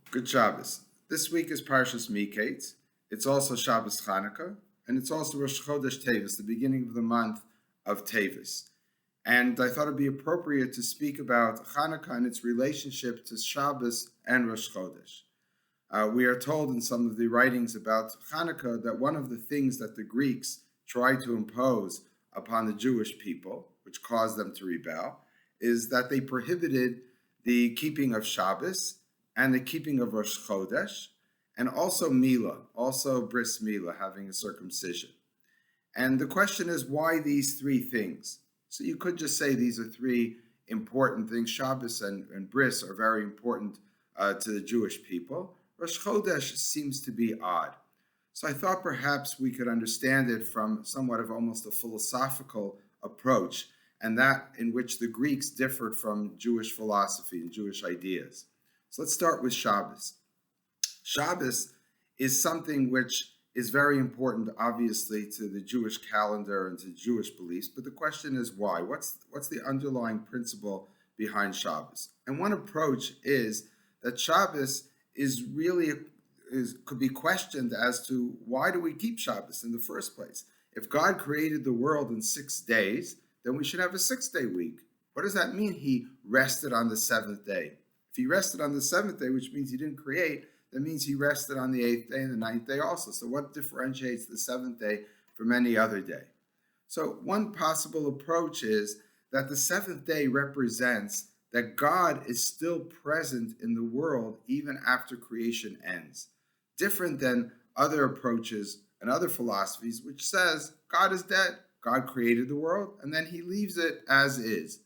Good Shabbos. This week is Parshas Miketz. It's also Shabbos Chanukah, and it's also Rosh Chodesh Tevis, the beginning of the month of Tevis. And I thought it'd be appropriate to speak about Chanukah and its relationship to Shabbos and Rosh Chodesh. We are told in some of the writings about Chanukah that one of the things that the Greeks tried to impose upon the Jewish people, which caused them to rebel, is that they prohibited the keeping of Shabbos and the keeping of Rosh Chodesh, and also Milah, also bris Milah, having a circumcision. And the question is, why these three things? So you could just say these are three important things. Shabbos and bris are very important to the Jewish people. Rosh Chodesh seems to be odd. So I thought perhaps we could understand it from somewhat of almost a philosophical approach, and that in which the Greeks differed from Jewish philosophy and Jewish ideas. So let's start with Shabbos. Shabbos is something which is very important, obviously, to the Jewish calendar and to Jewish beliefs. But the question is why? What's the underlying principle behind Shabbos? And one approach is that Shabbos could be questioned as to why do we keep Shabbos in the first place? If God created the world in 6 days, then we should have a 6-day week. What does that mean? He rested on the seventh day. If he rested on the seventh day, which means he didn't create, that means he rested on the 8th day and the 9th day also. So what differentiates the seventh day from any other day? So one possible approach is that the seventh day represents that God is still present in the world even after creation ends. Different than other approaches and other philosophies, which says God is dead. God created the world and then he leaves it as is.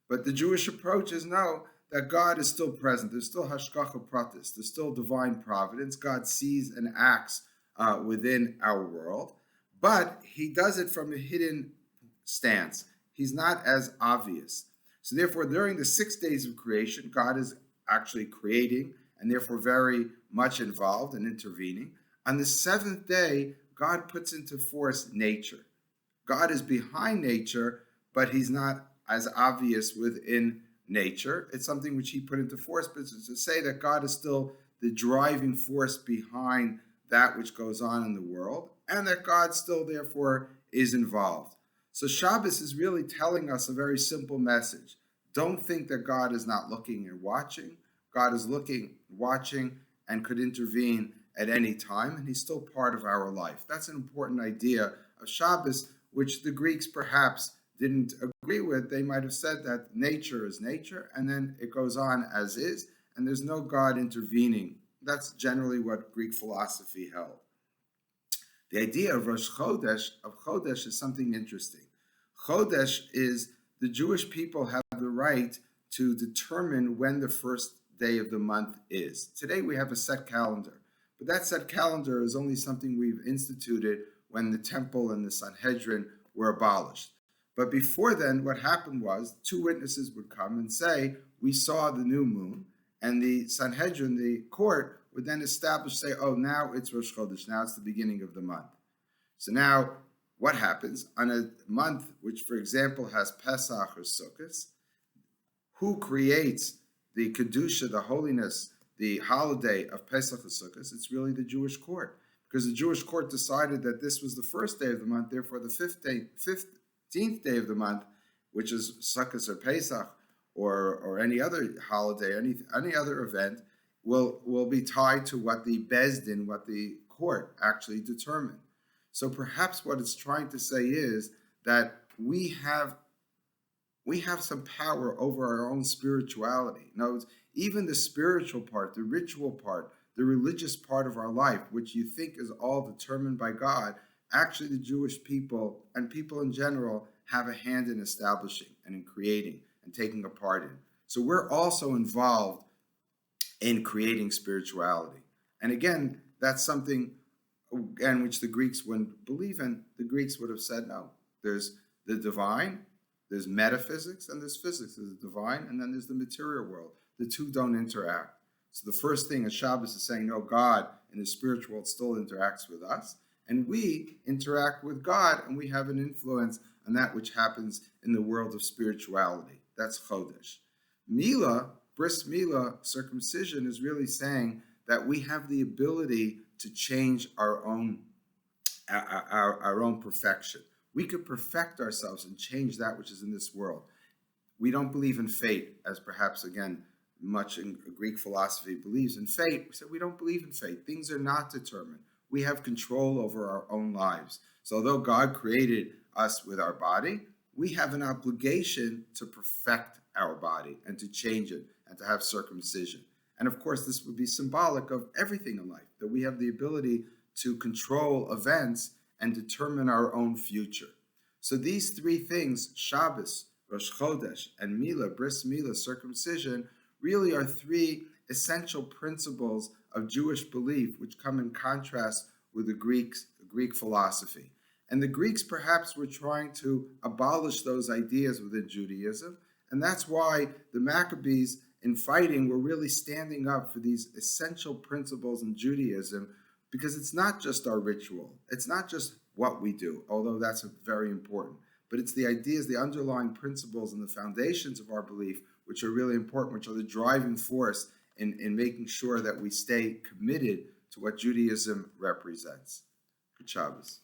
But the Jewish approach is no, that God is still present. There's still hashgacha pratis. There's still divine providence. God sees and acts within our world, but he does it from a hidden stance. He's not as obvious. So therefore, during the 6 days of creation, God is actually creating and therefore very much involved and intervening. On the seventh day, God puts into force nature. God is behind nature, but he's not as obvious within nature. It's something which he put into force, but to say that God is still the driving force behind that which goes on in the world, and that God still therefore is involved. So Shabbos is really telling us a very simple message. Don't think that God is not looking and watching. God is looking, watching, and could intervene at any time, and he's still part of our life. That's an important idea of Shabbos, which the Greeks perhaps didn't agree with. They might have said that nature is nature, and then it goes on as is, and there's no God intervening. That's generally what Greek philosophy held. The idea of Rosh Chodesh, is something interesting. Chodesh is the Jewish people have the right to determine when the first day of the month is. Today we have a set calendar, but that set calendar is only something we've instituted when the temple and the Sanhedrin were abolished. But before then, what happened was 2 witnesses would come and say, we saw the new moon, and the Sanhedrin, the court, would then establish, say, oh, now it's Rosh Chodesh, now it's the beginning of the month. So now, what happens? On a month which, for example, has Pesach or Sukkot, who creates the Kedusha, the holiness, the holiday of Pesach or Sukkot? It's really the Jewish court, because the Jewish court decided that this was the first day of the month, therefore the 15th day of the month, which is Sukkot or Pesach or any other holiday, any other event, will be tied to what the Bezdin, what the court actually determined. So perhaps what it's trying to say is that we have some power over our own spirituality. In other words, even the spiritual part, the ritual part, the religious part of our life, which you think is all determined by God, actually the Jewish people and people in general have a hand in establishing and in creating and taking a part in. So we're also involved in creating spirituality. And again, that's something, again, which the Greeks wouldn't believe in. The Greeks would have said, no, there's the divine, there's metaphysics, and there's physics. There's the divine, and then there's the material world. The two don't interact. So the first thing is Shabbos is saying, no, God in the spiritual world still interacts with us, and we interact with God, and we have an influence on that which happens in the world of spirituality. That's Chodesh. Milah bris milah, circumcision, is really saying that we have the ability to change our own perfection. We could perfect ourselves and change that which is in this world. We don't believe in fate, as perhaps, again, much in Greek philosophy believes in fate. We say we don't believe in fate. Things are not determined. We have control over our own lives. So although God created us with our body, we have an obligation to perfect our body and to change it and to have circumcision. And of course, this would be symbolic of everything in life, that we have the ability to control events and determine our own future. So these three things, Shabbos, Rosh Chodesh, and Milah, bris milah, circumcision, really are three essential principles of Jewish belief which come in contrast with the Greek philosophy. And the Greeks perhaps were trying to abolish those ideas within Judaism, and that's why the Maccabees in fighting were really standing up for these essential principles in Judaism, because it's not just our ritual, it's not just what we do, although that's very important, but it's the ideas, the underlying principles and the foundations of our belief which are really important, which are the driving force in making sure that we stay committed to what Judaism represents. Good Shabbos.